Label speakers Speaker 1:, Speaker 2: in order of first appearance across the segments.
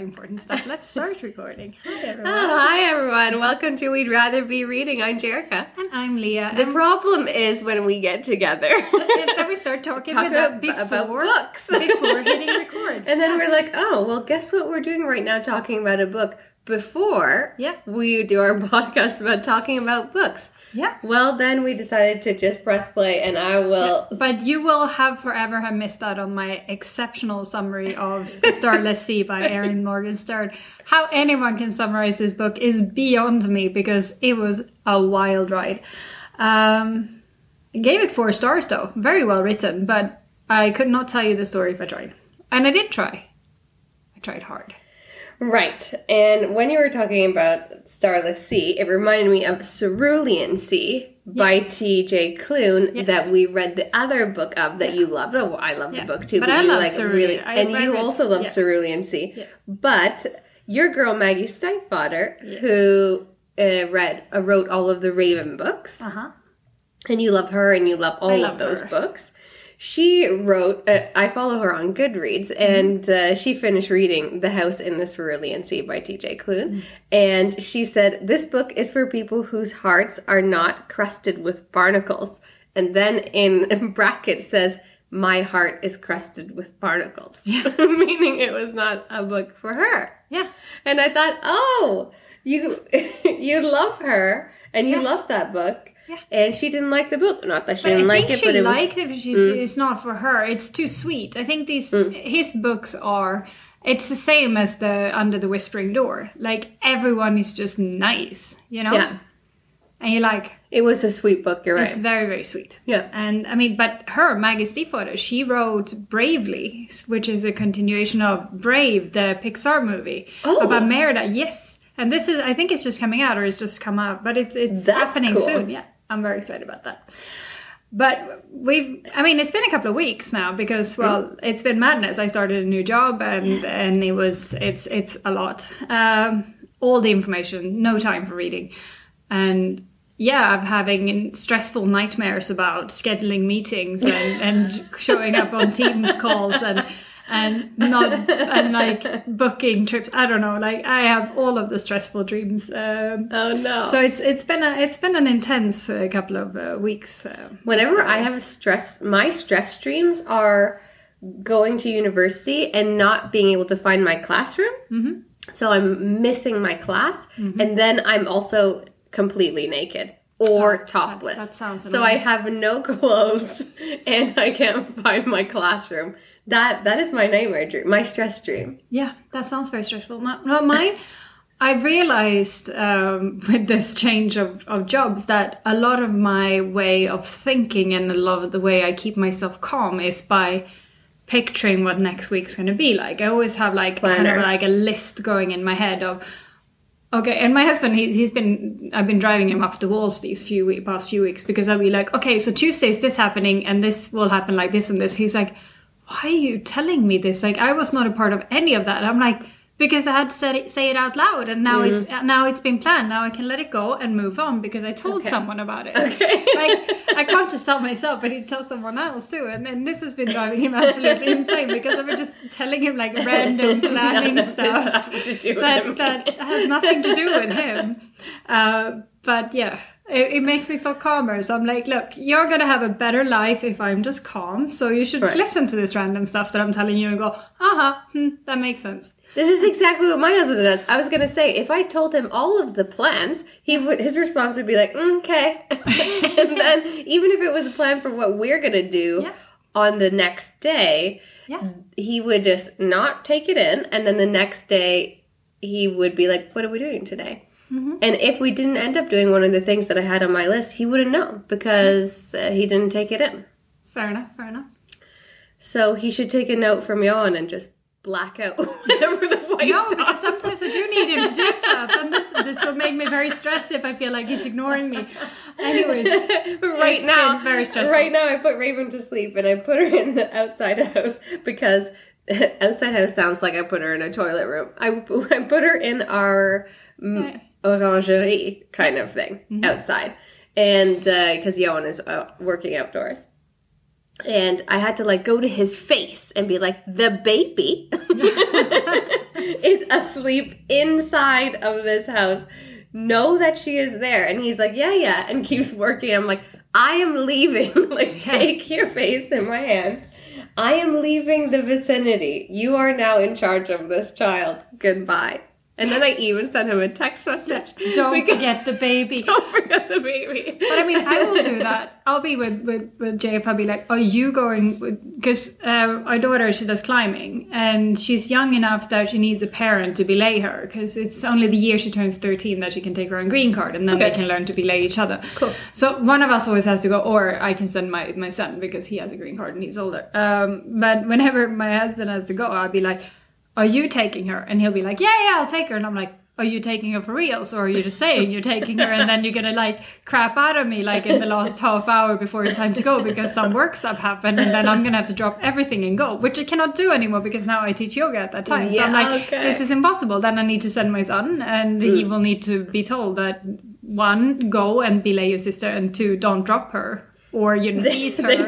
Speaker 1: important stuff. Let's start recording. Hi, everyone.
Speaker 2: Oh, hi, everyone. Welcome to We'd Rather Be Reading. I'm Jerrica.
Speaker 1: And I'm Lia.
Speaker 2: The problem is when we get together.
Speaker 1: Is that we start talking about
Speaker 2: books.
Speaker 1: Before hitting record.
Speaker 2: And then we're like, oh, well, guess what we're doing right now, talking about a book before we do our podcast about talking about books.
Speaker 1: Yeah.
Speaker 2: Well, then we decided to just press play, and I will...
Speaker 1: Yeah, but you will forever have missed out on my exceptional summary of The Starless Sea by Erin Morgenstern. How anyone can summarize this book is beyond me, because it was a wild ride. I gave it 4 stars, though. Very well written, but I could not tell you the story if I tried. And I did try. I tried hard.
Speaker 2: Right, and when you were talking about Starless Sea, it reminded me of Cerulean Sea by T.J. Klune that we read the other book of that you loved. Oh, I love the book too.
Speaker 1: But I love Cerulean.
Speaker 2: You also love Cerulean Sea. Yes. But your girl Maggie Stiefvater, who wrote all of the Raven books, and you love her and you love all of those books. She wrote, I follow her on Goodreads, and she finished reading The House in the Cerulean Sea by T.J. Klune, and she said, this book is for people whose hearts are not crusted with barnacles. And then in brackets says, my heart is crusted with barnacles. Yeah. Meaning it was not a book for her. Yeah. And I thought, oh, you love her, and you love that book. Yeah. And she didn't like the book. Not that she didn't like it, but it was... I think
Speaker 1: she liked it, it's not for her. It's too sweet. I think his books are... It's the same as the Under the Whispering Door. Like, everyone is just nice, you know? Yeah. And you like...
Speaker 2: It was a sweet book, you're right.
Speaker 1: It's very, very sweet. Yeah. And, I mean, but Maggie Stiefvater, she wrote Bravely, which is a continuation of Brave, the Pixar movie. Oh! About Merida, yes. And this is... I think it's just coming out, or it's just come out. But it's happening soon, yeah. I'm very excited about that. But it's been a couple of weeks now because, well, it's been madness. I started a new job and it's a lot. All the information, no time for reading. And yeah, I'm having stressful nightmares about scheduling meetings and showing up on Teams calls and like booking trips. I don't know. Like I have all of the stressful dreams.
Speaker 2: Oh no!
Speaker 1: So it's been an intense couple of weeks.
Speaker 2: Whenever I have my stress dreams are going to university and not being able to find my classroom. Mm-hmm. So I'm missing my class, and then I'm also completely naked. Or topless.
Speaker 1: That sounds amazing.
Speaker 2: So I have no clothes and I can't find my classroom. That is my nightmare dream, my stress dream.
Speaker 1: Yeah, that sounds very stressful. Mine, I realized with this change of jobs that a lot of my way of thinking and a lot of the way I keep myself calm is by picturing what next week's going to be like. I always have kind of like a list going in my head of... Okay, and my husband, I've been driving him up the walls these past few weeks because I'll be like, okay, so Tuesday is this happening and this will happen like this and this. He's like, why are you telling me this? Like, I was not a part of any of that. And I'm like, because I had to say it out loud and now it's been planned. Now I can let it go and move on because I told someone about it. Okay. Like, I can't just tell myself, but he tell someone else too. And this has been driving him absolutely insane because I've been just telling him like random planning stuff that has nothing to do with him. But yeah, it makes me feel calmer. So I'm like, look, you're going to have a better life if I'm just calm. So you should listen to this random stuff that I'm telling you and go, that makes sense.
Speaker 2: This is exactly what my husband does. I was going to say, if I told him all of the plans, his response would be like, okay. And then even if it was a plan for what we're going to do on the next day, he would just not take it in. And then the next day, he would be like, what are we doing today? Mm-hmm. And if we didn't end up doing one of the things that I had on my list, he wouldn't know because he didn't take it in.
Speaker 1: Fair enough.
Speaker 2: So he should take a note from Jan and just black out whenever the wife
Speaker 1: No, because sometimes I do need him to do stuff, and this will make me very stressed if I feel like he's ignoring me. Anyways,
Speaker 2: right now,
Speaker 1: very stressful.
Speaker 2: Right now, I put Raven to sleep, and I put her in the outside house because outside house sounds like I put her in a toilet room. I put her in our orangerie kind of thing outside, and because Johan is working outdoors. And I had to like go to his face and be like, the baby. is asleep inside of this house know that she is there? And he's like, yeah, and keeps working. I'm like, I am leaving. Like, take your face in my hands. I am leaving the vicinity. You are now in charge of this child. Goodbye. And then I even sent him a text message.
Speaker 1: Don't forget the baby.
Speaker 2: Don't forget the baby.
Speaker 1: But I mean, I will do that. I'll be with JF. I'll be like, are you going? Because our daughter, she does climbing. And she's young enough that she needs a parent to belay her. Because it's only the year she turns 13 that she can take her own green card. And then they can learn to belay each other.
Speaker 2: Cool.
Speaker 1: So one of us always has to go. Or I can send my son because he has a green card and he's older. But whenever my husband has to go, I'll be like, are you taking her? And he'll be like, yeah, I'll take her. And I'm like, are you taking her for reals? Or are you just saying you're taking her and then you're going to like crap out of me like in the last half hour before it's time to go because some work stuff happened and then I'm going to have to drop everything and go, which I cannot do anymore because now I teach yoga at that time. So I'm like, this is impossible. Then I need to send my son and he will need to be told that 1, go and belay your sister, and 2, don't drop her. Or, tease her,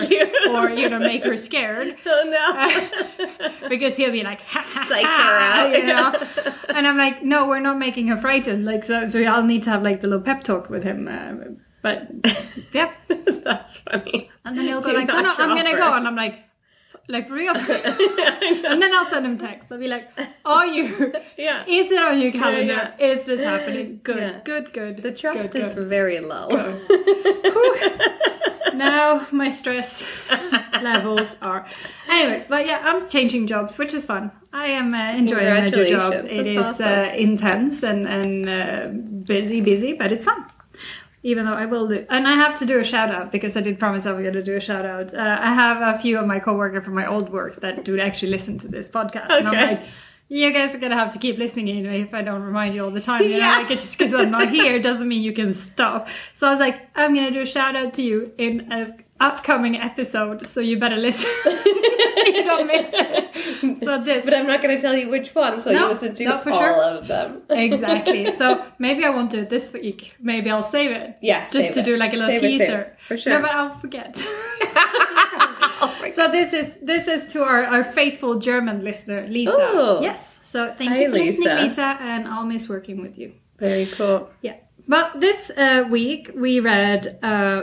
Speaker 1: or, make her scared.
Speaker 2: Oh, no.
Speaker 1: Because he'll be like,
Speaker 2: psych her out,
Speaker 1: And I'm like, no, we're not making her frightened. Like, so I'll need to have, like, the little pep talk with him. But, yeah.
Speaker 2: That's funny.
Speaker 1: And then he'll go like, no, I'm going to go. And I'm like, for real? And then I'll send him text. I'll be like, are you?
Speaker 2: Yeah.
Speaker 1: Is it on your calendar? Yeah. Is this happening? Good. The
Speaker 2: trust is very low.
Speaker 1: Now my stress levels are... Anyways, but yeah, I'm changing jobs, which is fun. I am enjoying my new job. It is awesome. Intense and busy, but it's fun. Even though I will do... And I have to do a shout out because I did promise I was going to do a shout out. I have a few of my coworkers from my old work that do actually listen to this podcast. Okay. And I'm like, you guys are going to have to keep listening if I don't remind you all the time. Like, just because I'm not here doesn't mean you can stop. So I was like, I'm going to do a shout out to you in an upcoming episode. So you better listen. You don't miss it. So this.
Speaker 2: But I'm not going to tell you which one. So you listen to all of them.
Speaker 1: Exactly. So maybe I won't do it this week. Maybe I'll save it.
Speaker 2: Yeah.
Speaker 1: Just to do like a little teaser.
Speaker 2: For sure.
Speaker 1: No, but I'll forget. So this is to our faithful German listener, Lisa.
Speaker 2: Ooh.
Speaker 1: Yes. So thank you for listening, Lisa, and I'll miss working with you.
Speaker 2: Very cool.
Speaker 1: Yeah. But this week we read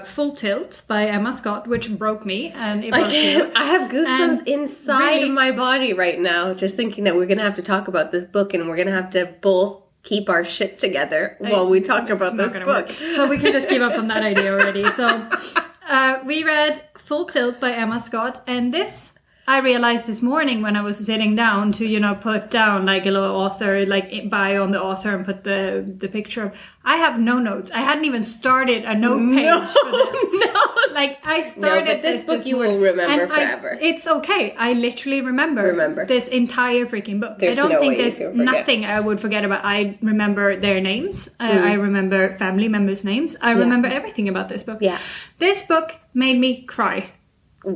Speaker 1: Full Tilt by Emma Scott, which broke me, and it broke you.
Speaker 2: I have goosebumps inside of my body right now, just thinking that we're going to have to talk about this book, and we're going to have to both keep our shit together while we talk about this book.
Speaker 1: So we can just give up on that idea already. So we read Full Tilt by Emma Scott, and this I realized this morning when I was sitting down to, put down like a little author, like bio on the author and put the picture of. I have no notes. I hadn't even started a note page for this.
Speaker 2: No.
Speaker 1: Like I started
Speaker 2: this book you will remember forever.
Speaker 1: It's okay. I literally remember this entire freaking book. I don't think there's nothing I would forget about. I remember their names. I remember family members' names. I remember everything about this book.
Speaker 2: Yeah.
Speaker 1: This book made me cry.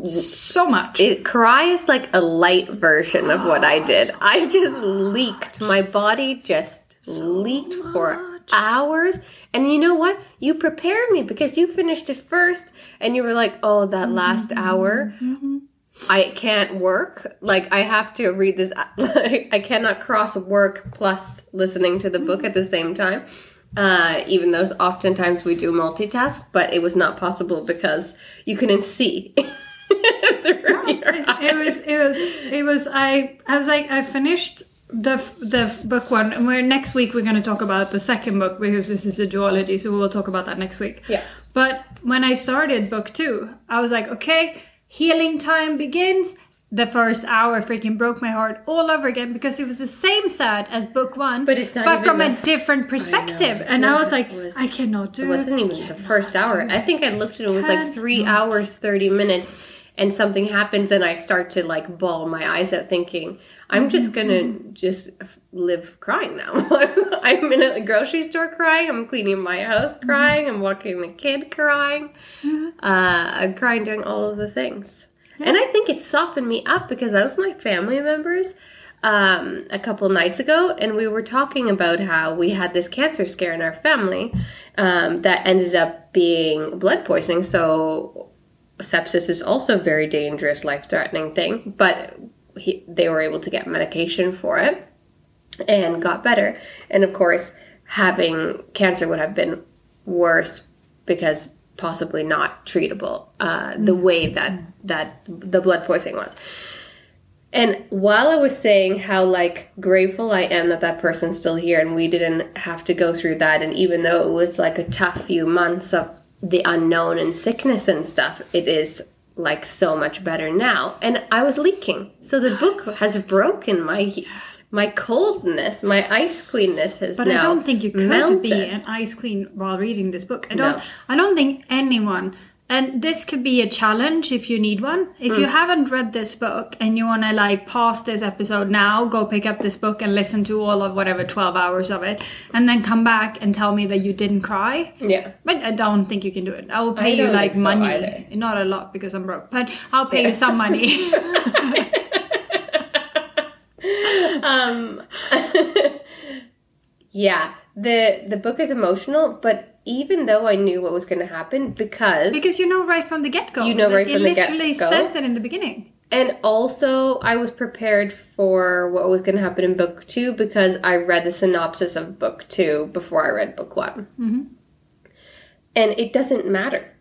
Speaker 1: So much.
Speaker 2: Cry is like a light version of what I did. I just leaked. My body just leaked for hours. And you know what? You prepared me because you finished it first and you were like, oh, that last hour, I can't work. Like, I have to read this. I cannot cross work plus listening to the book at the same time. Even though oftentimes we do multitask, but it was not possible because you couldn't see.
Speaker 1: It was I was like, I finished the book one, and next week we're going to talk about the second book because this is a duology, so we'll talk about that next week.
Speaker 2: Yes.
Speaker 1: But when I started book 2, I was like, okay, healing time begins. The first hour freaking broke my heart all over again because it was the same sad as book 1,
Speaker 2: but
Speaker 1: from a different perspective. I was like, I cannot do it.
Speaker 2: It wasn't even the first hour. I think I looked at it, it was like 3 hours, 30 minutes, and something happens and I start to like bawl my eyes out thinking, I'm just going to just live crying now. I'm in a grocery store crying. I'm cleaning my house crying. I'm walking the kid crying. I'm crying doing all of the things. And I think it softened me up because I was with my family members a couple nights ago, and we were talking about how we had this cancer scare in our family that ended up being blood poisoning. So sepsis is also a very dangerous, life-threatening thing, but they were able to get medication for it. and got better. And of course, having cancer would have been worse because possibly not treatable the way that the blood poisoning was. And while I was saying how, like, grateful I am that person's still here and we didn't have to go through that, and even though it was, like, a tough few months of the unknown and sickness and stuff, it is, like, so much better now. And I was leaking. So the book has broken my coldness, my ice queenness has now melted. But I
Speaker 1: don't think you could be an ice queen while reading this book. I don't think anyone... And this could be a challenge if you need one. If you haven't read this book and you want to, like, pause this episode now, go pick up this book and listen to all of whatever 12 hours of it, and then come back and tell me that you didn't cry.
Speaker 2: Yeah.
Speaker 1: But I don't think you can do it. I will pay you, like, money. Not a lot because I'm broke, but I'll pay you some money.
Speaker 2: Yeah. The book is emotional, but even though I knew what was going to happen, because
Speaker 1: you know right from the get-go.
Speaker 2: You know, like, right from the get-go.
Speaker 1: It literally says it in the beginning.
Speaker 2: And also, I was prepared for what was going to happen in book 2 because I read the synopsis of book 2 before I read book 1.
Speaker 1: Mm-hmm.
Speaker 2: And it doesn't matter.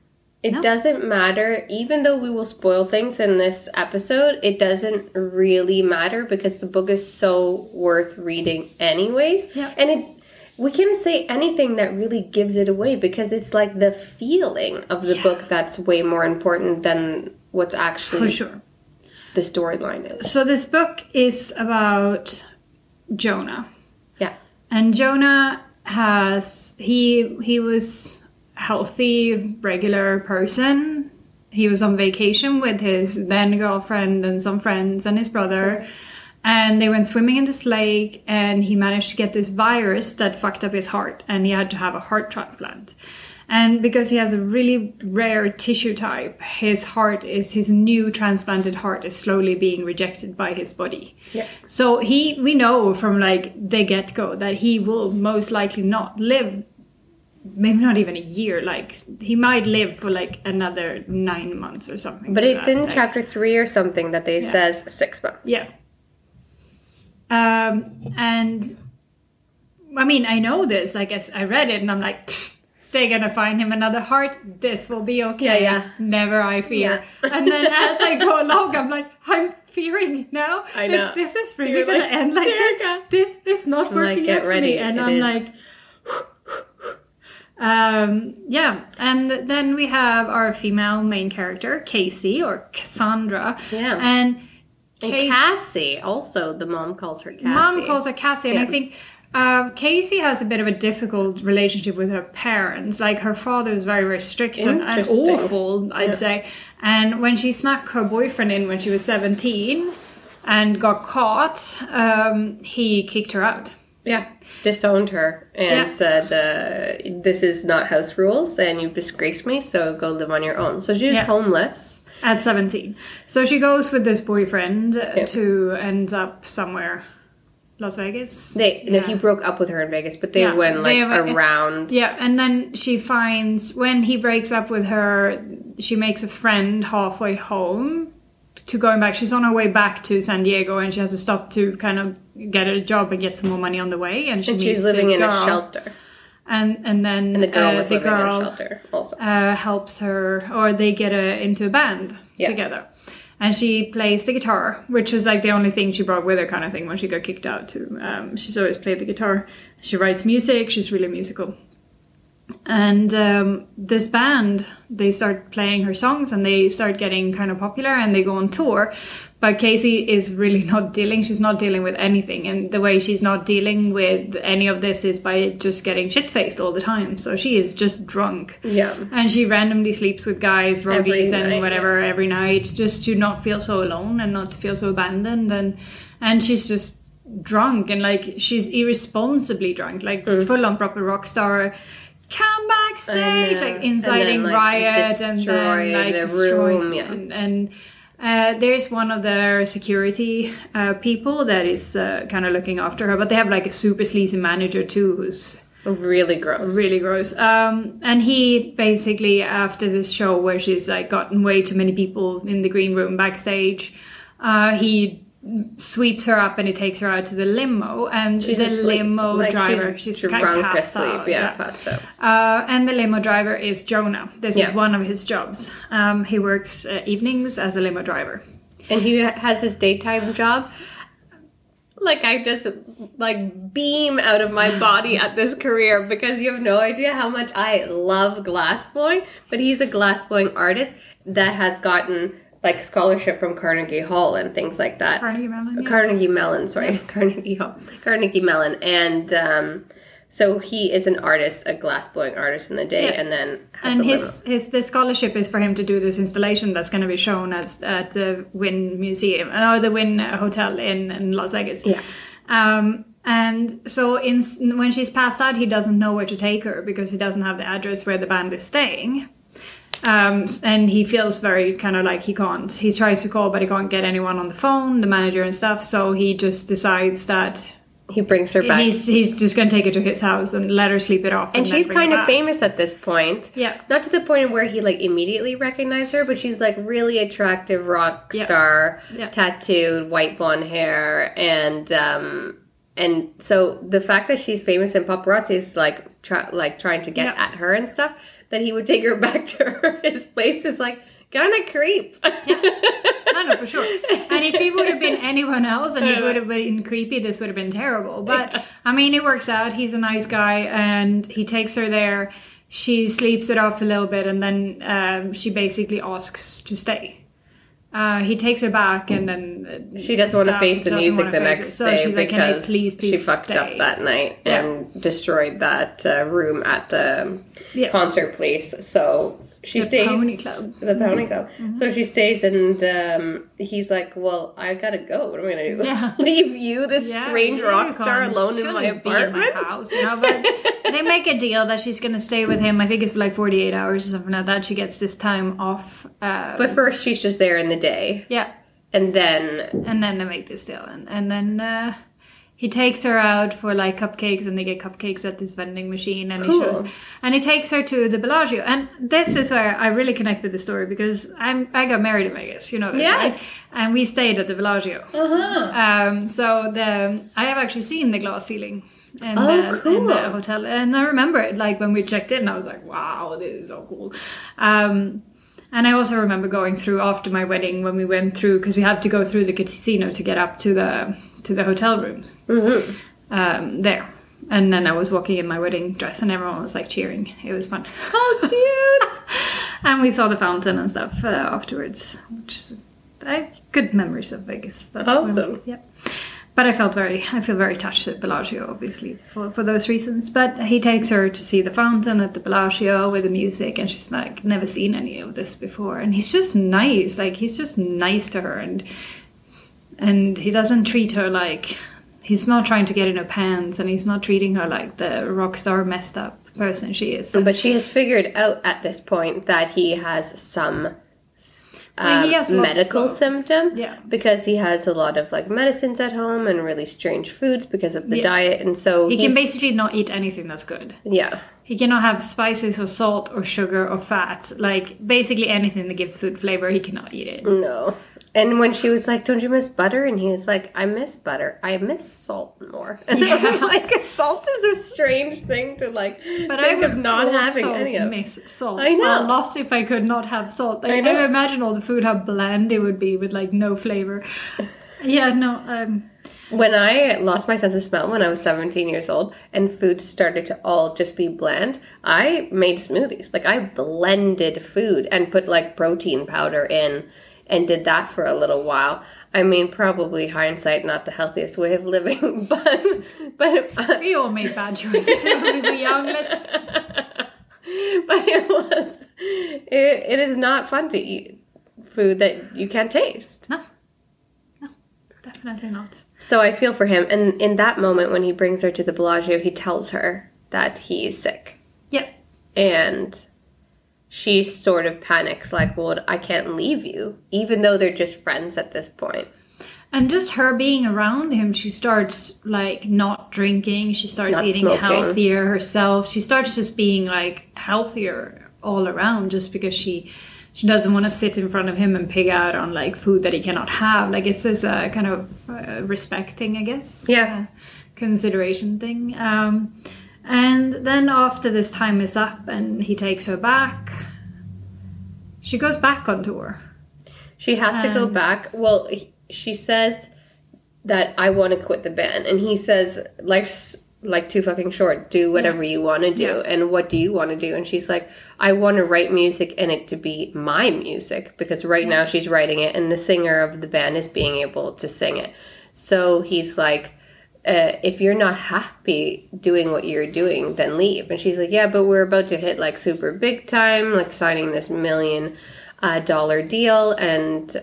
Speaker 2: It doesn't matter. Even though we will spoil things in this episode, it doesn't really matter because the book is so worth reading anyways.
Speaker 1: Yeah.
Speaker 2: And we can't say anything that really gives it away because it's like the feeling of the book that's way more important than what's actually...
Speaker 1: For sure.
Speaker 2: The storyline is.
Speaker 1: So this book is about Jonah.
Speaker 2: Yeah.
Speaker 1: And Jonah he was healthy, regular person. He was on vacation with his then girlfriend and some friends and his brother. And they went swimming in this lake, and he managed to get this virus that fucked up his heart, and he had to have a heart transplant. And because he has a really rare tissue type, his new transplanted heart is slowly being rejected by his body.
Speaker 2: Yeah.
Speaker 1: So we know from, like, the get-go that he will most likely not live, maybe not even a year. Like, he might live for, like, another 9 months or something.
Speaker 2: But it's in chapter 3 or something that they says 6 months.
Speaker 1: Yeah. And I mean, I know this. I guess I read it and I'm like, they're gonna find him another heart. This will be okay.
Speaker 2: Yeah.
Speaker 1: Never I fear. Yeah. And then as I go along, I'm like, I'm fearing now.
Speaker 2: I know.
Speaker 1: If this is really gonna end like this is not working out for me. And I'm like, yeah. And then we have our female main character, Casey or Cassandra.
Speaker 2: Yeah.
Speaker 1: And
Speaker 2: Cassie, also, the mom calls her Cassie.
Speaker 1: Mom calls her Cassie, and I think Casey has a bit of a difficult relationship with her parents. Like, her father is very, very strict and awful, I'd say. And when she snuck her boyfriend in when she was 17 and got caught, he kicked her out.
Speaker 2: Yeah, disowned her and said, this is not house rules and you've disgraced me, so go live on your own. So she's homeless.
Speaker 1: At 17. So she goes with this boyfriend to end up somewhere. Las Vegas?
Speaker 2: He broke up with her in Vegas, but they went, like, around.
Speaker 1: Yeah, and then she finds, when he breaks up with her, she makes a friend halfway home to going back. She's on her way back to San Diego, and she has to stop to kind of get a job and get some more money on the way. And
Speaker 2: she's living in a shelter.
Speaker 1: And then
Speaker 2: the girl was living in a shelter also.
Speaker 1: Helps her, or they get into a band together. And she plays the guitar, which was, like, the only thing she brought with her, kind of thing, when she got kicked out too. She's always played the guitar. She writes music. She's really musical. And this band, they start playing her songs and they start getting kind of popular and they go on tour. But Casey is really she's not dealing with anything. And the way she's not dealing with any of this is by just getting shit-faced all the time. So she is just drunk.
Speaker 2: Yeah.
Speaker 1: And she randomly sleeps with guys, roadies and whatever every night, just to not feel so alone and not to feel so abandoned. And she's just drunk, and, like, she's irresponsibly drunk, like full on proper rock star. Come backstage, like, inciting riot and then, like, destroying room, and there's one of their security people that is kind of looking after her, but they have, like, a super sleazy manager too who's
Speaker 2: really gross.
Speaker 1: And he basically, after this show where she's, like, gotten way too many people in the green room backstage, he sweeps her up and he takes her out to the limo, and
Speaker 2: She's
Speaker 1: the
Speaker 2: asleep.
Speaker 1: limo
Speaker 2: Like,
Speaker 1: driver,
Speaker 2: she's
Speaker 1: kind
Speaker 2: drunk
Speaker 1: of passed
Speaker 2: asleep.
Speaker 1: out.
Speaker 2: Yeah, passed out.
Speaker 1: And the limo driver is Jonah. This is one of his jobs. He works evenings as a limo driver.
Speaker 2: And he has his daytime job. Like, I just, like, beam out of my body at this career because you have no idea how much I love glassblowing. But he's a glassblowing artist that has gotten, like, scholarship from Carnegie Hall and things like that.
Speaker 1: Carnegie Mellon, yeah.
Speaker 2: Carnegie Mellon, sorry.
Speaker 1: Yes.
Speaker 2: Carnegie Hall. Carnegie Mellon. And so he is an artist, a glassblowing artist in the day, and then has
Speaker 1: and
Speaker 2: a limo.
Speaker 1: the scholarship is for him to do this installation that's going to be shown at the Wynn Museum, or the Wynn Hotel in Las Vegas.
Speaker 2: Yeah.
Speaker 1: And so when she's passed out, he doesn't know where to take her because he doesn't have the address where the band is staying. And he feels very kind of like he can't. He tries to call, but he can't get anyone on the phone, the manager and stuff. So he just decides that
Speaker 2: he brings her back.
Speaker 1: He's just going to take her to his house and let her sleep it off.
Speaker 2: And she's kind of famous at this point.
Speaker 1: Yeah.
Speaker 2: Not to the point where he, like, immediately recognized her, but she's, like, really attractive rock star, tattooed, white blonde hair. And so the fact that she's famous and paparazzi is, like, trying to get at her and stuff, that he would take her back to his place is, like, kind of creep.
Speaker 1: Yeah. No, for sure. And if he would have been anyone else and he would have been creepy, this would have been terrible. But, I mean, it works out. He's a nice guy, and he takes her there. She sleeps it off a little bit, and then she basically asks to stay. He takes her back, and then
Speaker 2: she doesn't want to face the music the next day
Speaker 1: she's like,
Speaker 2: because
Speaker 1: please
Speaker 2: she fucked up that night and destroyed that room at the concert place. So she stays.
Speaker 1: Pony Club.
Speaker 2: The Pony Club. Mm-hmm. So she stays, and he's like, "Well, I gotta go. What am I gonna do?
Speaker 1: Yeah.
Speaker 2: Leave you, this strange rock star, alone in my apartment?"
Speaker 1: Be in my house, you know. But they make a deal that she's gonna stay with him. I think it's for like 48 hours or something like that. She gets this time off.
Speaker 2: But first, she's just there in the day.
Speaker 1: Yeah.
Speaker 2: And then
Speaker 1: they make this deal, and then he takes her out for like cupcakes, and they get cupcakes at this vending machine, and he takes her to the Bellagio. And this is where I really connect with the story because I got married in Vegas, you know this, right? And we stayed at the Bellagio. So I have actually seen the glass ceiling in the hotel, and I remember it like when we checked in, I was like, wow, this is so cool. And I also remember going through after my wedding when we went through, because we had to go through the casino to get up to the hotel rooms there. And then I was walking in my wedding dress and everyone was like cheering. It was fun.
Speaker 2: Oh, cute!
Speaker 1: And we saw the fountain and stuff afterwards, which is good memories of Vegas. That's
Speaker 2: awesome.
Speaker 1: But I feel very touched at Bellagio, obviously, for those reasons. But he takes her to see the fountain at the Bellagio with the music, and she's like never seen any of this before. And he's just nice, like he's just nice to her, and he doesn't treat her like, he's not trying to get in her pants, and he's not treating her like the rock star messed up person she is.
Speaker 2: But she has figured out at this point that he has some he has medical symptom because he has a lot of like medicines at home and really strange foods because of the diet, and so
Speaker 1: he can basically not eat anything that's good. He cannot have spices or salt or sugar or fat, like basically anything that gives food flavor, he cannot eat it.
Speaker 2: No. And when she was like, "Don't you miss butter?" and he was like, "I miss butter. I miss salt more." And I was like, salt is a strange thing to like think of not having any of.
Speaker 1: I miss salt.
Speaker 2: I know.
Speaker 1: A lot if I could not have salt. I imagine all the food, how bland it would be with like no flavor.
Speaker 2: When I lost my sense of smell when I was 17 years old and food started to all just be bland, I made smoothies. Like I blended food and put like protein powder in and did that for a little while. I mean, probably hindsight, not the healthiest way of living, but
Speaker 1: we all made bad choices when we were young.
Speaker 2: But it is not fun to eat food that you can't taste.
Speaker 1: No, definitely not.
Speaker 2: So I feel for him, and in that moment when he brings her to the Bellagio, he tells her that he's sick.
Speaker 1: Yep.
Speaker 2: And she sort of panics, like, well, I can't leave you, even though they're just friends at this point.
Speaker 1: And just her being around him, she starts, like, not drinking. She starts eating healthier herself. She starts just being, like, healthier all around just because she she doesn't want to sit in front of him and pig out on like food that he cannot have. Like it's this kind of respect thing, I guess.
Speaker 2: Yeah.
Speaker 1: Consideration thing. And then after this time is up and he takes her back, she goes back on tour.
Speaker 2: She has to go back. Well, she says that I want to quit the band. And he says, life's like too fucking short. Do whatever you want to do. Yeah. And what do you want to do? And she's like, I want to write music and it to be my music. Because right now she's writing it and the singer of the band is being able to sing it. So he's like, if you're not happy doing what you're doing, then leave. And she's like, yeah, but we're about to hit like super big time, like signing this $1 million deal. And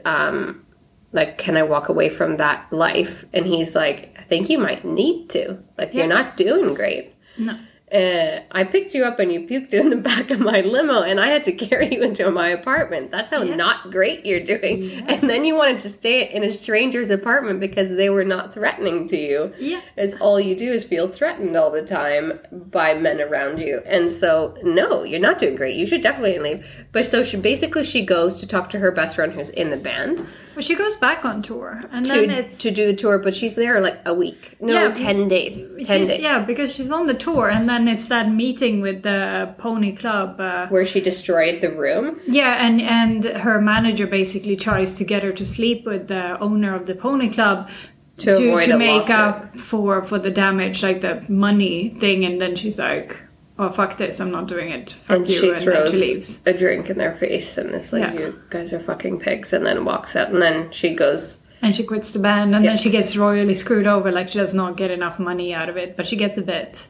Speaker 2: like, can I walk away from that life? And he's like, I think you might need to. Like, you're not doing great.
Speaker 1: No.
Speaker 2: I picked you up and you puked in the back of my limo and I had to carry you into my apartment. That's how not great you're doing. Yeah. And then you wanted to stay in a stranger's apartment because they were not threatening to you.
Speaker 1: Yeah.
Speaker 2: As all you do is feel threatened all the time by men around you. And so, no, you're not doing great. You should definitely leave. But so she goes to talk to her best friend who's in the band.
Speaker 1: Well, she goes back on tour. And then
Speaker 2: to do the tour, but she's there like a week. No, 10 days. 10 days.
Speaker 1: Yeah, because she's on the tour. And then it's that meeting with the Pony Club.
Speaker 2: Where she destroyed the room.
Speaker 1: Yeah, and her manager basically tries to get her to sleep with the owner of the Pony Club to make up for the damage, like the money thing. And then she's like, oh, fuck this, I'm not doing it. Fuck
Speaker 2: and
Speaker 1: you.
Speaker 2: She
Speaker 1: and
Speaker 2: throws
Speaker 1: then she leaves.
Speaker 2: A drink in their face and it's like, you guys are fucking pigs, and then walks out. And then she goes...
Speaker 1: And she quits the band, and then she gets royally screwed over. Like, she does not get enough money out of it, but she gets a bit.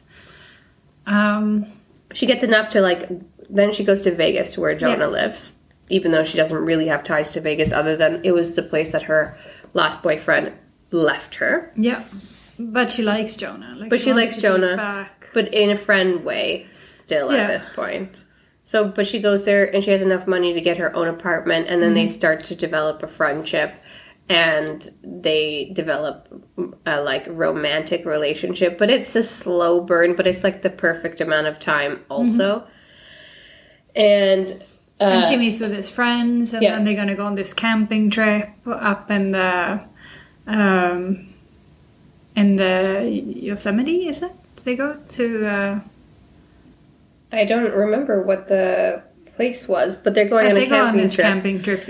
Speaker 2: She gets enough to, like... Then she goes to Vegas, where Jonah lives. Even though she doesn't really have ties to Vegas, other than it was the place that her last boyfriend left her.
Speaker 1: Yeah. But she likes Jonah. Like,
Speaker 2: but she likes Jonah. But in a friend way, still at this point. So, but she goes there and she has enough money to get her own apartment, and then they start to develop a friendship, and they develop a like romantic relationship. But it's a slow burn, but it's like the perfect amount of time also. And
Speaker 1: she meets with his friends, and then they're gonna go on this camping trip up in the Yosemite, is it? They go to...
Speaker 2: I don't remember what the place was, but they're going on a camping trip.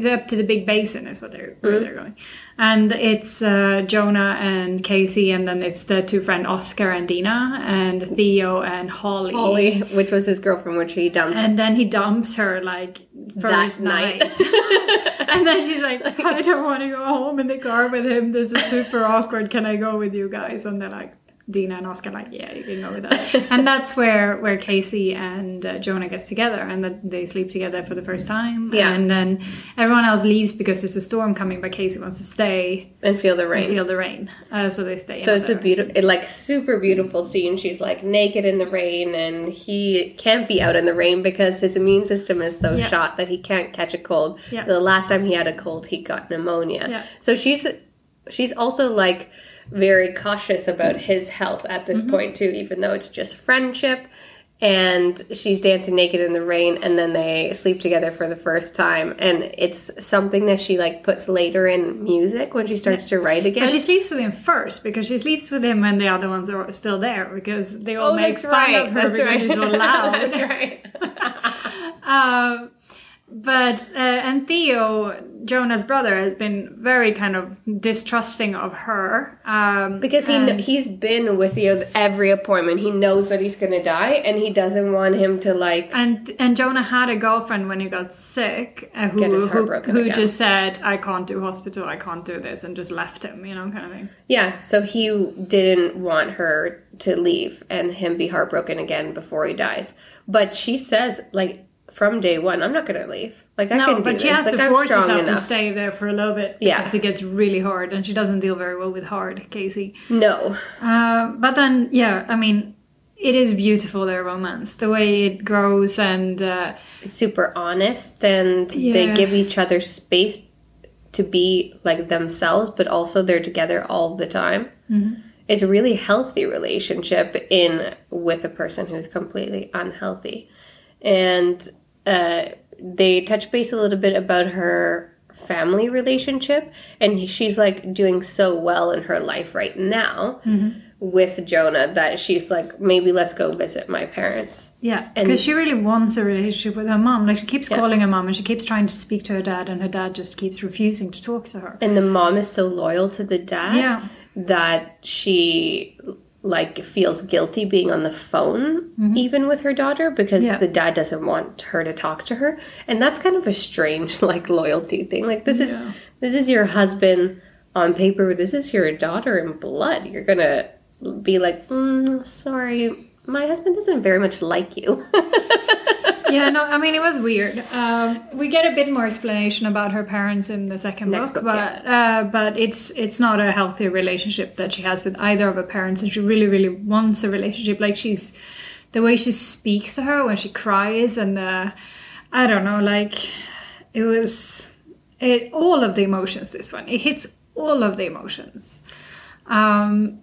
Speaker 1: Up to the Big Basin is where they're going. And it's Jonah and Casey, and then it's the two friends, Oscar and Dina, and Theo and Holly.
Speaker 2: Holly, which was his girlfriend, which he dumps.
Speaker 1: And then he dumps her, like, first night. And then she's like, I don't want to go home in the car with him. This is super awkward. Can I go with you guys? And they're like, Dina and Oscar like, yeah, you can go with that. And that's where Casey and Jonah gets together, and they sleep together for the first time.
Speaker 2: Yeah.
Speaker 1: And then everyone else leaves because there's a storm coming, but Casey wants to stay
Speaker 2: and feel the rain.
Speaker 1: So they stay.
Speaker 2: So it's a beautiful, like super beautiful scene. She's like naked in the rain, and he can't be out in the rain because his immune system is so shot that he can't catch a cold.
Speaker 1: Yeah.
Speaker 2: The last time he had a cold, he got pneumonia.
Speaker 1: Yeah.
Speaker 2: So she's also like very cautious about his health at this point too, even though it's just friendship. And she's dancing naked in the rain, and then they sleep together for the first time, and it's something that she like puts later in music when she starts to write again.
Speaker 1: But she sleeps with him first, because she sleeps with him when the other ones are still there, because they all make fun of her because she's so loud.
Speaker 2: That's right.
Speaker 1: But and Theo, Jonah's brother, has been very kind of distrusting of her.
Speaker 2: Because he's been with Theo every appointment. He knows that he's going to die, and he doesn't want him to like...
Speaker 1: And Jonah had a girlfriend when he got sick who just said, I can't do hospital, I can't do this, and just left him, kind of thing.
Speaker 2: Yeah, so he didn't want her to leave and him be heartbroken again before he dies. But she says, like, from day one, I'm not going to leave. Like, I can do this.
Speaker 1: But she has to force herself to stay there for a little bit. Because it gets really hard. And she doesn't deal very well with hard, Casey.
Speaker 2: No.
Speaker 1: But then, I mean, it is beautiful, their romance. The way it grows, and...
Speaker 2: it's super honest. And they give each other space to be, like, themselves. But also they're together all the time. Mm-hmm. It's a really healthy relationship with a person who's completely unhealthy. And... they touch base a little bit about her family relationship, and she's like doing so well in her life right now with Jonah that she's like, maybe let's go visit my parents.
Speaker 1: Yeah, because she really wants a relationship with her mom. Like, she keeps calling her mom, and she keeps trying to speak to her dad, and her dad just keeps refusing to talk to her.
Speaker 2: And the mom is so loyal to the dad that she like feels guilty being on the phone even with her daughter, because the dad doesn't want her to talk to her. And that's kind of a strange like loyalty thing. Like, this is your husband on paper, this is your daughter in blood. You're gonna be like, sorry, my husband doesn't very much like you.
Speaker 1: Yeah, no, I mean, it was weird. We get a bit more explanation about her parents in the second book, but it's not a healthy relationship that she has with either of her parents, and she really, really wants a relationship. Like, the way she speaks to her when she cries, and I don't know, like, all of the emotions, this one. It hits all of the emotions. And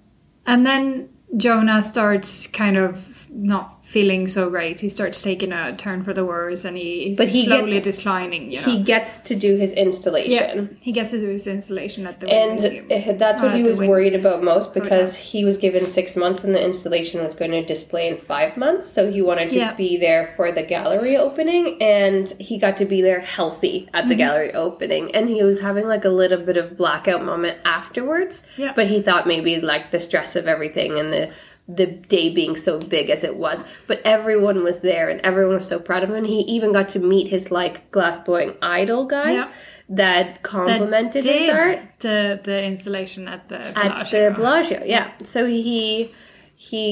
Speaker 1: then Jonah starts kind of not feeling so great. He starts taking a turn for the worse, and he's slowly declining.
Speaker 2: He gets to do his installation.
Speaker 1: Yeah, he gets to do his installation at the
Speaker 2: museum. That's what he was worried about most, because he was given 6 months and the installation was going to display in 5 months. So he wanted to be there for the gallery opening, and he got to be there healthy at the gallery opening. And he was having like a little bit of blackout moment afterwards. Yeah. But he thought maybe like the stress of everything and the day being so big as it was, but everyone was there and everyone was so proud of him. And he even got to meet his like glass-blowing idol guy that complimented his art.
Speaker 1: The installation at the
Speaker 2: Bellagio. Yeah. So he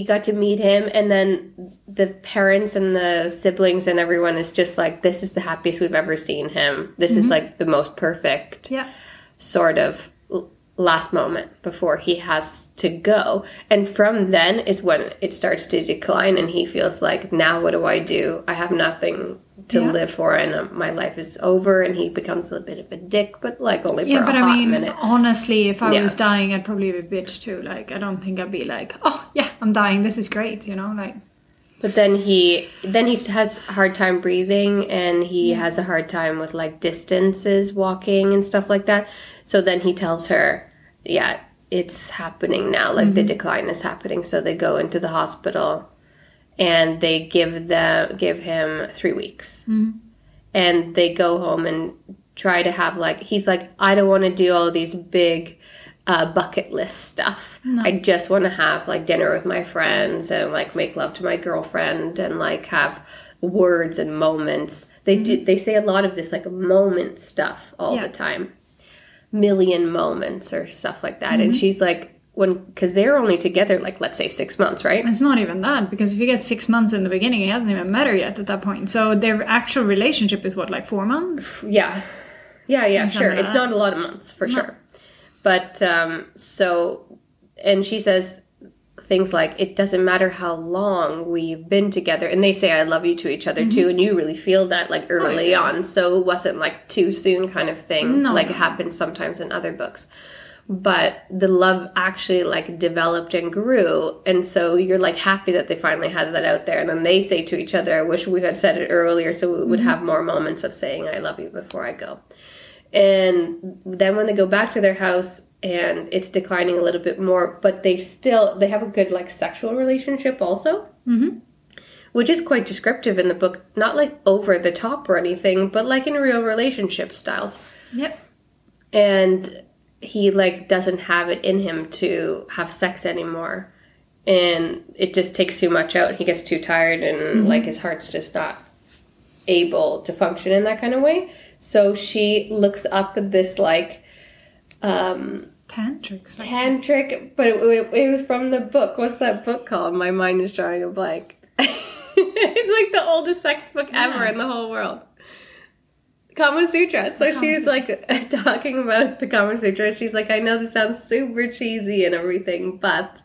Speaker 2: got to meet him, and then the parents and the siblings and everyone is just like, this is the happiest we've ever seen him. This is like the most perfect sort of last moment before he has to go. And from then is when it starts to decline, and he feels like, now what do? I have nothing to live for, and my life is over. And he becomes a bit of a dick, but like only for a hot minute.
Speaker 1: Honestly, if I was dying, I'd probably be a bitch too. Like, I don't think I'd be like, oh yeah, I'm dying, this is great, you know, like.
Speaker 2: But then he has a hard time breathing, and he has a hard time with like distances, walking and stuff like that. So then he tells her, it's happening now. Like, the decline is happening. So they go into the hospital, and they give him 3 weeks. And they go home and try to have like, he's like, I don't want to do all these big bucket list stuff. No. I just want to have like dinner with my friends and like make love to my girlfriend and like have words and moments. They say a lot of this like moment stuff all the time. Million moments or stuff like that. And she's like, because they're only together like, let's say 6 months, right?
Speaker 1: It's not even that, because if you get 6 months in the beginning, he hasn't even met her yet at that point. So their actual relationship is what, like 4 months?
Speaker 2: Yeah, sure. It's not a lot of months for sure. But and she says things like, it doesn't matter how long we've been together. And they say I love you to each other too. And you really feel that like early on. So it wasn't like too soon kind of thing. Like it happens sometimes in other books. But the love actually like developed and grew. And so you're like happy that they finally had that out there. And then they say to each other, I wish we had said it earlier so we would have more moments of saying I love you before I go. And then when they go back to their house, and it's declining a little bit more, but they have a good like sexual relationship also, which is quite descriptive in the book. Not like over the top or anything, but like in real relationship styles. Yep. And he like doesn't have it in him to have sex anymore, and it just takes too much out. He gets too tired, and like his heart's just not able to function in that kind of way. So she looks up at this like tantric, but it was from the book. What's that book called? My mind is drawing a blank. It's like the oldest sex book ever in the whole world. Kama Sutra. So she's like talking about the Kama Sutra, and she's like, I know this sounds super cheesy and everything, but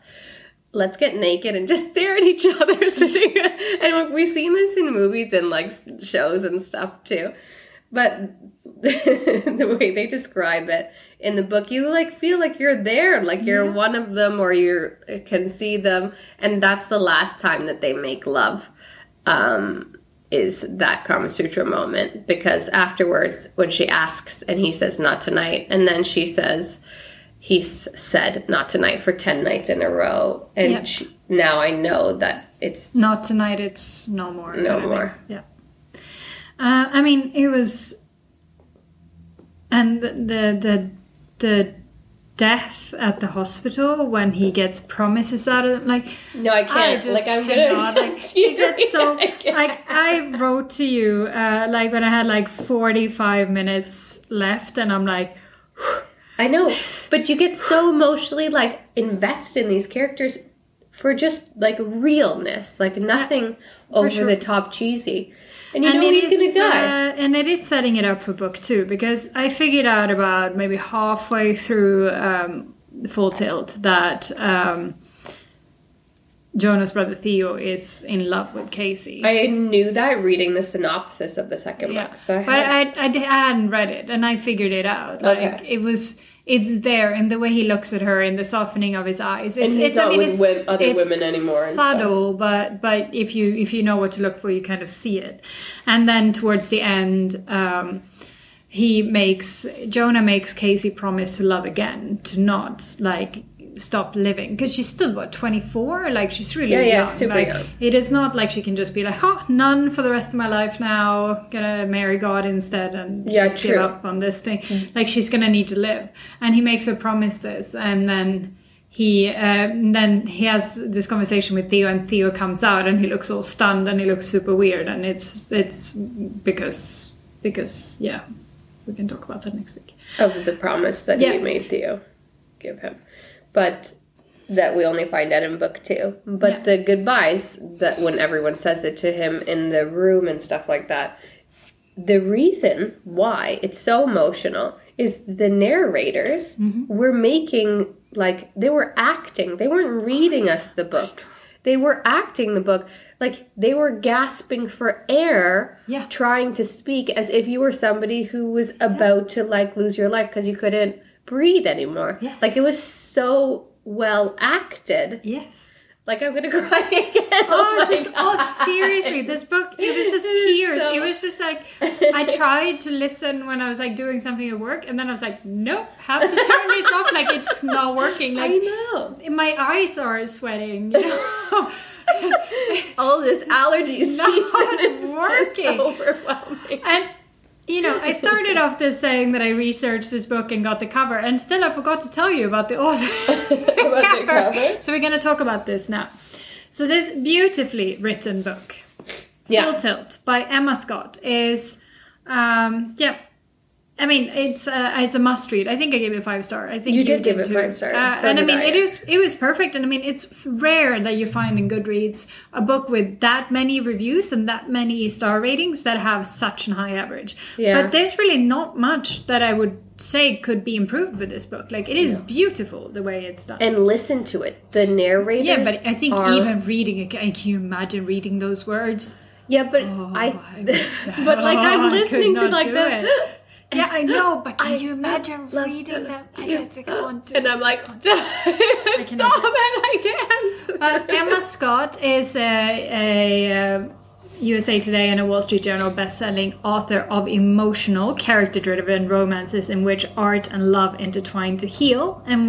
Speaker 2: let's get naked and just stare at each other sitting. And we've seen this in movies and like shows and stuff too. But the way they describe it in the book, you like feel like you're there, like you're one of them, or you can see them, and that's the last time that they make love. is that Kama Sutra moment, because afterwards when she asks and he says not tonight, and then she says he's said not tonight for 10 nights in a row, and now I know that it's
Speaker 1: not tonight, it's no more.
Speaker 2: No more.
Speaker 1: Yeah. I mean, it was, and the death at the hospital when he gets promises out of like,
Speaker 2: no, I can't. I'm gonna
Speaker 1: it gets so like, I wrote to you like when I had like 45 minutes left, and I'm like,
Speaker 2: I know, but you get so emotionally like invested in these characters for just like realness, like nothing over the top cheesy. And you know he's going to die.
Speaker 1: And it is setting it up for book 2, because I figured out about maybe halfway through Full Tilt that Jonah's brother Theo is in love with Casey.
Speaker 2: I knew that reading the synopsis of the second book. So
Speaker 1: I hadn't read it, and I figured it out. Like it's there in the way he looks at her, in the softening of his eyes.
Speaker 2: It's not with other women anymore.
Speaker 1: It's subtle, but if you know what to look for, you kind of see it. And then towards the end, Jonah makes Casey promise to love again, to not like stop living, because she's still 24, like she's really young.
Speaker 2: Super young.
Speaker 1: It is not like she can just be like, none for the rest of my life now, gonna marry God instead and just give up on this thing. Like she's gonna need to live, and he makes her promise this, and then he has this conversation with Theo, and Theo comes out and he looks all stunned and he looks super weird, and it's because we can talk about that next week,
Speaker 2: of the promise that he made Theo give him. But that we only find out in book 2. But the goodbyes, that when everyone says it to him in the room and stuff like that, the reason why it's so emotional is the narrators were making, like, they were acting. They weren't reading us the book. They were acting the book. Like, they were gasping for air, trying to speak as if you were somebody who was about to, like, lose your life because you couldn't breathe anymore.
Speaker 1: Yes.
Speaker 2: Like, it was so well acted.
Speaker 1: Yes.
Speaker 2: Like, I'm gonna cry again.
Speaker 1: Seriously, this book, it was just tears. It was just like, I tried to listen when I was like doing something at work, and then I was like, nope, have to turn this off. Like, it's not working. Like,
Speaker 2: I know.
Speaker 1: My eyes are sweating, you know.
Speaker 2: All this allergy season is
Speaker 1: working.
Speaker 2: Just overwhelming.
Speaker 1: And you know, I started off this saying that I researched this book and got the cover, and still I forgot to tell you about the author.
Speaker 2: About the cover?
Speaker 1: So we're going to talk about this now. So this beautifully written book, Full Tilt, by Emma Scott, is, I mean, it's a must read. I think I gave it 5 stars. I think you did
Speaker 2: give it
Speaker 1: too.
Speaker 2: 5 stars.
Speaker 1: And I mean, it was perfect. And I mean, it's rare that you find in Goodreads a book with that many reviews and that many star ratings that have such a high average. Yeah. But there's really not much that I would say could be improved with this book. Like, it is beautiful the way it's done.
Speaker 2: And listen to it. The narrators.
Speaker 1: Yeah, but I think even reading it, can you imagine reading those words?
Speaker 2: Yeah, but but like I'm listening to like the.
Speaker 1: Yeah, I know, but can you imagine reading that? I just can't do it.
Speaker 2: And I'm like, stop it, I can't.
Speaker 1: Emma Scott is a USA Today and a Wall Street Journal best-selling author of emotional, character-driven romances in which art and love intertwine to heal, and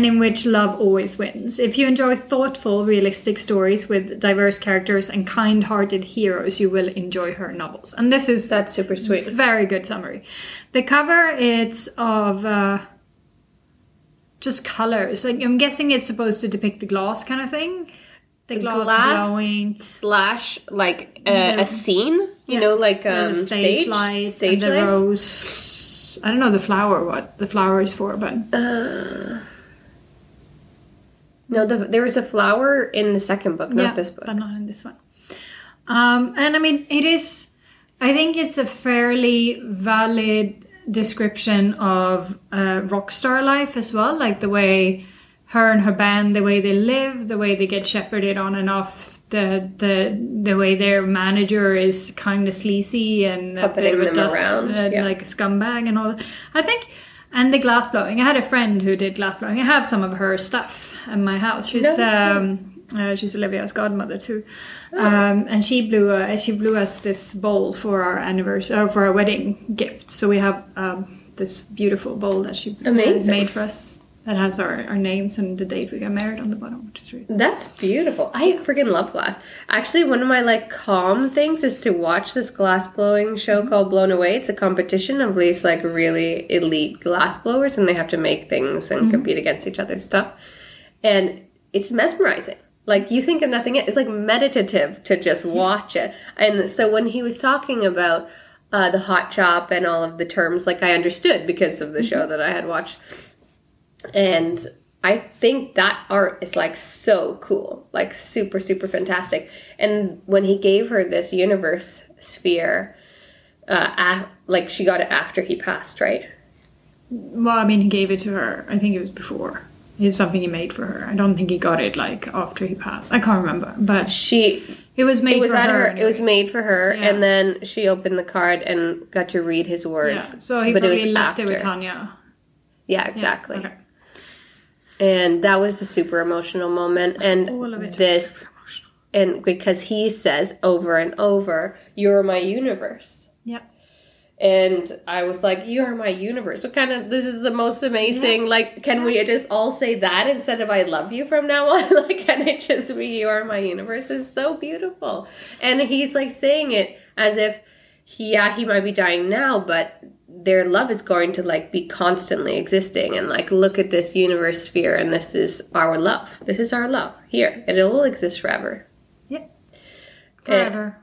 Speaker 1: in which love always wins. If you enjoy thoughtful, realistic stories with diverse characters and kind-hearted heroes, you will enjoy her novels. And that's
Speaker 2: super sweet.
Speaker 1: Very good summary. The cover, it's of just colors. Like, I'm guessing it's supposed to depict the glass kind of thing. The glass glowing / like a scene, you know, like stage lights, and the rose. I don't know what the flower is for, but.
Speaker 2: No, there was a flower in the second book, not this book.
Speaker 1: But not in this one. And I mean, I think it's a fairly valid description of rock star life as well. Like the way her and her band, the way they live, the way they get shepherded on and off, the way their manager is kind of sleazy and a bit of a dust, like a scumbag and all that. I think, and the glass blowing. I had a friend who did glass blowing. I have some of her stuff in my house. She's She's Olivia's godmother too, and she blew us this bowl for our anniversary, or for our wedding gift. So we have this beautiful bowl that she made for us. That has our names and the date we got married on the bottom, which is really cool.
Speaker 2: That's beautiful. I freaking love glass. Actually, one of my like calm things is to watch this glass blowing show called Blown Away. It's a competition of these like really elite glass blowers, and they have to make things and compete against each other's stuff. And it's mesmerizing. Like, you think of nothing else. It's like meditative to just watch it. And so when he was talking about the hot chop and all of the terms, like, I understood because of the show that I had watched. And I think that art is like so cool, like super, super fantastic. And when he gave her this universe sphere, like she got it after he passed, right?
Speaker 1: Well, I mean, he gave it to her. I think it was before. It was something he made for her. I don't think he got it like after he passed. I can't remember, but it was made for her.
Speaker 2: Anyway. It was made for her, and then she opened the card and got to read his words.
Speaker 1: Yeah. So he probably left it with Tanya.
Speaker 2: Yeah, exactly.
Speaker 1: Yeah, okay.
Speaker 2: And that was a super emotional moment. And
Speaker 1: all of it
Speaker 2: and because he says over and over, "You're my universe."
Speaker 1: Yeah.
Speaker 2: And I was like, "You are my universe." What kind of, this is the most amazing, like, can we just all say that instead of "I love you" from now on? Like, can it just be "You are my universe"? It's so beautiful. And he's like saying it as if he might be dying now, but their love is going to like be constantly existing, and like, look at this universe sphere, and this is our love. This is our love here. It will exist forever.
Speaker 1: Yep. Forever.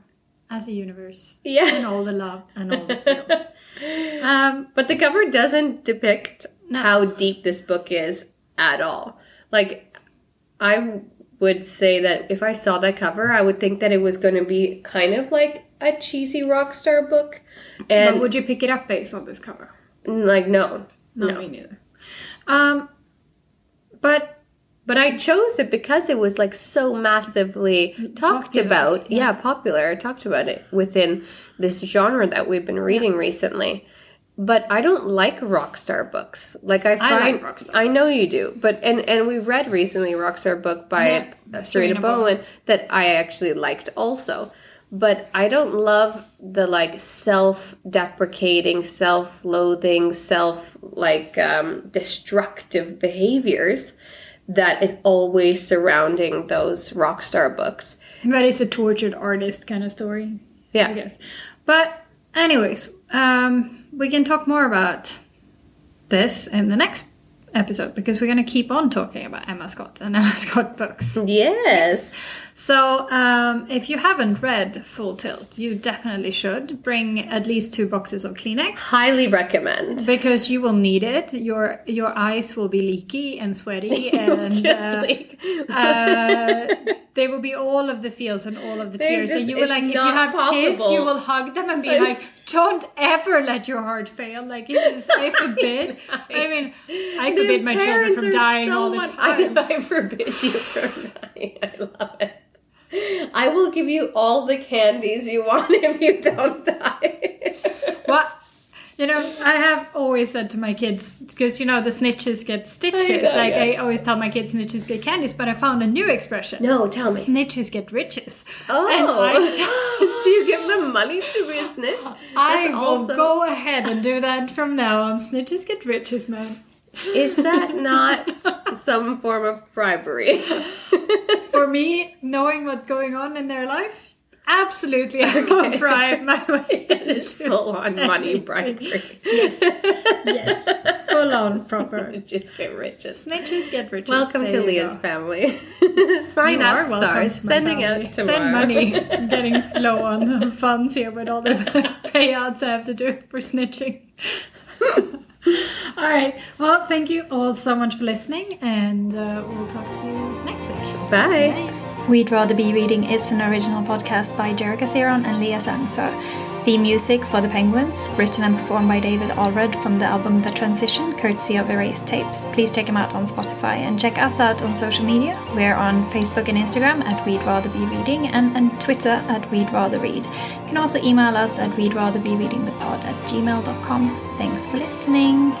Speaker 1: As a universe.
Speaker 2: Yeah.
Speaker 1: And all the love and all the feels.
Speaker 2: But the cover doesn't depict how deep this book is at all. Like, I would say that if I saw that cover, I would think that it was going to be kind of like a cheesy rock star book. And
Speaker 1: but would you pick it up based on this cover?
Speaker 2: Like, no.
Speaker 1: No, me neither.
Speaker 2: But I chose it because it was like so massively talked about. Yeah, popular. I talked about it within this genre that we've been reading recently. But I don't like rockstar books. Like, I like rockstar I know you do. But and we read recently a rockstar book by Serena Bowen that I actually liked also. But I don't love the like self-deprecating, self-loathing, destructive behaviors that is always surrounding those rock star books.
Speaker 1: But it's a tortured artist kind of story.
Speaker 2: Yeah.
Speaker 1: I guess. But anyways, we can talk more about this in the next episode, because we're going to keep on talking about Emma Scott and Emma Scott books.
Speaker 2: Yes.
Speaker 1: So if you haven't read Full Tilt, you definitely should. Bring at least 2 boxes of Kleenex.
Speaker 2: Highly recommend.
Speaker 1: Because you will need it. Your eyes will be leaky and sweaty. And there will be all of the feels and all of the tears. So you will, like, if you have kids, you will hug them and be like, don't ever let your heart fail. Like, I forbid. I mean, I forbid my children from dying all the time.
Speaker 2: I forbid you from dying. I love it. I will give you all the candies you want if you don't die.
Speaker 1: What? You know, I have always said to my kids, because, you know, the snitches get stitches. I always tell my kids snitches get candies, but I found a new expression.
Speaker 2: No, tell me.
Speaker 1: Snitches get riches.
Speaker 2: Oh. Do you give them money to be a snitch?
Speaker 1: I will go ahead and do that from now on. Snitches get riches, man.
Speaker 2: Is that not some form of bribery?
Speaker 1: For me, knowing what's going on in their life, absolutely I will bribe my way into
Speaker 2: full-on money bribery.
Speaker 1: Yes. Full-on proper.
Speaker 2: Snitches get riches.
Speaker 1: Snitches get riches.
Speaker 2: Welcome to Lia's family. Sign up, stars. Sending out tomorrow.
Speaker 1: Send money. I'm getting low on the funds here with all the payouts I have to do for snitching. All right. Well, thank you all so much for listening, and we'll talk to you next week.
Speaker 2: Bye.
Speaker 1: Bye. We'd Rather Be Reading is an original podcast by Jerrica and Lia Sandfö. The music for The Penguins, written and performed by David Allred from the album The Transition, courtesy of Erased Tapes. Please check him out on Spotify and check us out on social media. We're on Facebook and Instagram at We'd Rather Be Reading and on Twitter at We'd Rather Read. You can also email us at we'drathebereadingthepod@gmail.com. Thanks for listening.